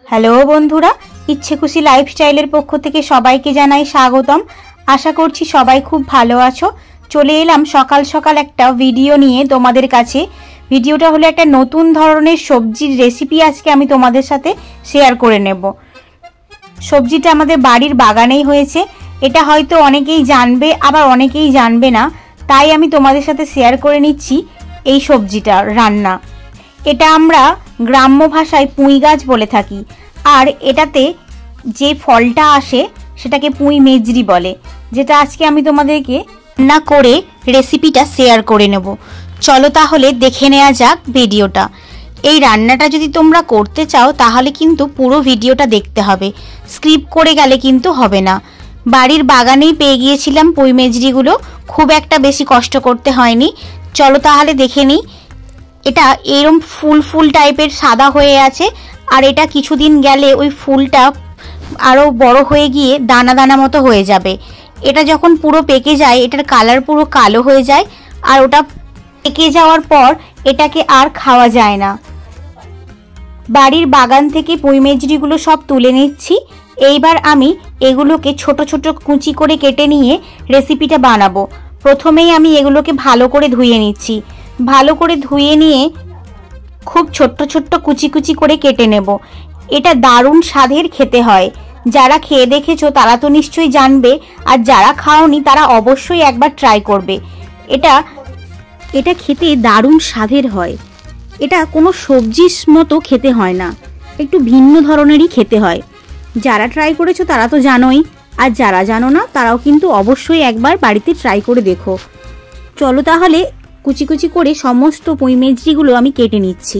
Hello বন্ধুরা, ইচ্ছে খুশি লাইফস্টাইলের পক্ষ থেকে সবাইকে জানাই স্বাগতম। আশা করছি সবাই খুব ভালো আছো। চলে এলাম সকাল সকাল একটা ভিডিও নিয়ে তোমাদের কাছে। ভিডিওটা হলো একটা নতুন ধরনের সবজির রেসিপি আজকে আমি তোমাদের সাথে শেয়ার করে নেব। সবজিটা আমাদের বাড়ির বাগানেই হয়েছে। এটা হয়তো অনেকেই জানবে, আবার অনেকেই জানবে না, তাই আমি তোমাদের সাথে শেয়ার করে নিচ্ছি এই সবজিটার রান্না। এটা আমরা গ্রাম্য ভাষায় পুঁই গাছ বলে থাকি, আর এটাতে যে ফলটা আসে সেটাকে পুঁই মেজরি বলে, যেটা আজকে আমি তোমাদেরকে রান্না করে রেসিপিটা শেয়ার করে নেব। চলো তাহলে দেখে নেওয়া যাক ভিডিওটা। এই রান্নাটা যদি তোমরা করতে চাও তাহলে কিন্তু পুরো ভিডিওটা দেখতে হবে, স্কিপ করে গেলে কিন্তু হবে না। বাড়ির বাগানেই পেয়ে গিয়েছিলাম পুঁই মেজরিগুলো, খুব একটা বেশি কষ্ট করতে হয়নি। চলো তাহলে দেখে নিই। এটা এরকম ফুল ফুল টাইপের সাদা হয়ে আছে, আর এটা কিছুদিন গেলে ওই ফুলটা আরও বড় হয়ে গিয়ে দানা দানা মতো হয়ে যাবে। এটা যখন পুরো পেকে যায় এটার কালার পুরো কালো হয়ে যায়, আর ওটা পেকে যাওয়ার পর এটাকে আর খাওয়া যায় না। বাড়ির বাগান থেকে পুঁই মেজরিগুলো সব তুলে নিচ্ছি। এইবার আমি এগুলোকে ছোট ছোট কুচি করে কেটে নিয়ে রেসিপিটা বানাবো। প্রথমেই আমি এগুলোকে ভালো করে ধুয়ে নিচ্ছি। ভালো করে ধুয়ে নিয়ে খুব ছোট্ট ছোট্ট কুচি কুচি করে কেটে নেব। এটা দারুণ স্বাদের খেতে হয়। যারা খেয়ে দেখেছো তারা তো নিশ্চয়ই জানবে, আর যারা খাওনি তারা অবশ্যই একবার ট্রাই করবে। এটা খেতে দারুণ স্বাদের হয়। এটা কোনো সবজির মতো খেতে হয় না, একটু ভিন্ন ধরনেরই খেতে হয়। যারা ট্রাই করেছো তারা তো জানোই, আর যারা জানো না তারাও কিন্তু অবশ্যই একবার বাড়িতে ট্রাই করে দেখো। চলো তাহলে কুচি কুচি করে সমস্ত পুঁই মেজরিগুলো আমি কেটে নিচ্ছি।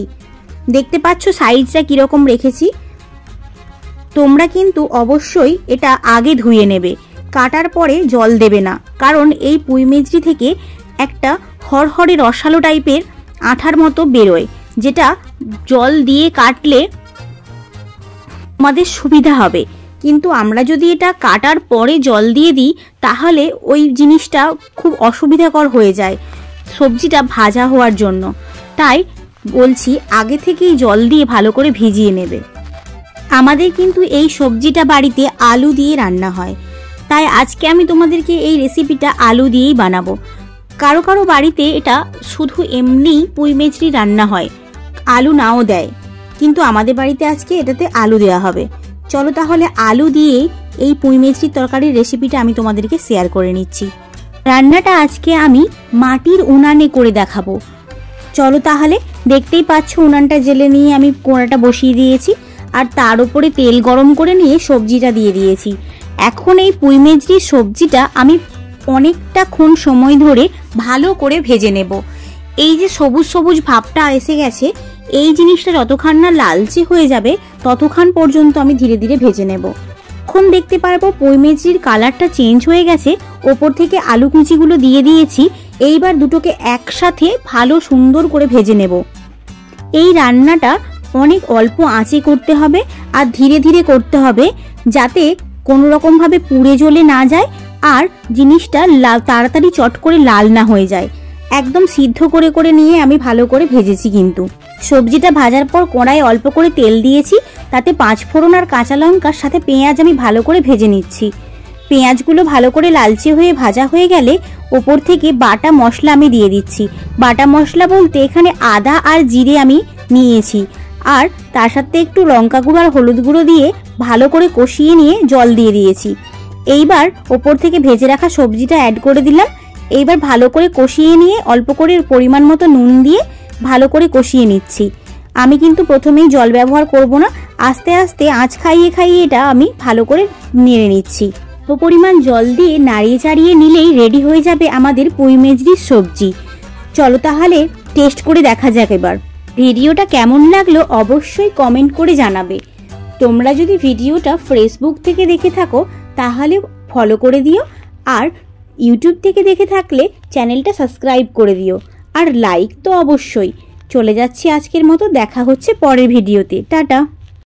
দেখতে পাচ্ছ সাইজটা কীরকম রেখেছি। তোমরা কিন্তু অবশ্যই এটা আগে ধুয়ে নেবে, কাটার পরে জল দেবে না, কারণ এই পুঁই মেজরি থেকে একটা হরহরে রসালো টাইপের আঠার মতো বেরোয়, যেটা জল দিয়ে কাটলে আমাদের সুবিধা হবে। কিন্তু আমরা যদি এটা কাটার পরে জল দিয়ে দিই তাহলে ওই জিনিসটা খুব অসুবিধাকর হয়ে যায় সবজিটা ভাজা হওয়ার জন্য। তাই বলছি আগে থেকেই জল দিয়ে ভালো করে ভিজিয়ে নেবে। আমাদের কিন্তু এই সবজিটা বাড়িতে আলু দিয়ে রান্না হয়, তাই আজকে আমি তোমাদেরকে এই রেসিপিটা আলু দিয়েই বানাবো। কারো কারো বাড়িতে এটা শুধু এমনিই পুঁই মেজরি রান্না হয়, আলু নাও দেয়, কিন্তু আমাদের বাড়িতে আজকে এটাতে আলু দেওয়া হবে। চলো তাহলে আলু দিয়ে এই পুঁই মেজরির তরকারির রেসিপিটা আমি তোমাদেরকে শেয়ার করে নিচ্ছি। রান্নাটা আজকে আমি মাটির উনানে করে দেখাবো। চলো তাহলে, দেখতেই পাচ্ছ উনানটা জেলে নিয়ে আমি কোড়াটা বসিয়ে দিয়েছি, আর তার উপরে তেল গরম করে নিয়ে সবজিটা দিয়ে দিয়েছি। এখন এই পুঁই মেজরির সবজিটা আমি অনেকটাক্ষণ সময় ধরে ভালো করে ভেজে নেব। এই যে সবুজ সবুজ ভাবটা এসে গেছে, এই জিনিসটা যতক্ষণ না লালচে হয়ে যাবে ততক্ষণ পর্যন্ত আমি ধীরে ধীরে ভেজে নেব। এখন দেখতে পারবো পুঁই মেজরির কালারটা চেঞ্জ হয়ে গেছে, ওপর থেকে আলু কুচিগুলো দিয়ে দিয়েছি। এইবার দুটোকে একসাথে ভালো সুন্দর করে ভেজে নেব। এই রান্নাটা অনেক অল্প আঁচে করতে হবে, আর ধীরে ধীরে করতে হবে, যাতে কোনো রকমভাবে পুড়ে জ্বলে না যায়, আর জিনিসটা তাড়াতাড়ি চট করে লাল না হয়ে যায়। একদম সিদ্ধ করে করে নিয়ে আমি ভালো করে ভেজেছি। কিন্তু সবজিটা ভাজার পর কড়াই অল্প করে তেল দিয়েছি, তাতে 5 ফোড়ন আর কাঁচা লঙ্কার সাথে পেঁয়াজ আমি ভালো করে ভেজে নিচ্ছি। পেঁয়াজগুলো ভালো করে লালচে হয়ে ভাজা হয়ে গেলে ওপর থেকে বাটা মশলা আমি দিয়ে দিচ্ছি। বাটা মশলা বলতে এখানে আদা আর জিরে আমি নিয়েছি, আর তার সাথে একটু লঙ্কা গুঁড়ো আর হলুদ গুঁড়ো দিয়ে ভালো করে কষিয়ে নিয়ে জল দিয়ে দিয়েছি। এইবার ওপর থেকে ভেজে রাখা সবজিটা অ্যাড করে দিলাম। এইবার ভালো করে কষিয়ে নিয়ে অল্প করে পরিমাণ মতো নুন দিয়ে ভালো করে কষিয়ে নিচ্ছি। আমি কিন্তু প্রথমেই জল ব্যবহার করব না, আস্তে আস্তে আঁচ খাইয়ে খাইয়ে এটা আমি ভালো করে নেড়ে নিচ্ছি। পরিমাণ জল দিয়ে নাড়িয়ে চাড়িয়ে নিলেই রেডি হয়ে যাবে আমাদের পুঁই মেজরির সবজি। চলো তাহলে টেস্ট করে দেখা যাক এবার। ভিডিওটা কেমন লাগলো অবশ্যই কমেন্ট করে জানাবে। তোমরা যদি ভিডিওটা ফেসবুক থেকে দেখে থাকো তাহলে ফলো করে দিও, আর ইউটিউব থেকে দেখে থাকলে চ্যানেলটা সাবস্ক্রাইব করে দিও, আর লাইক তো অবশ্যই। চলে যাচ্ছি আজকের মতো, দেখা হচ্ছে পরের ভিডিওতে। টাটা।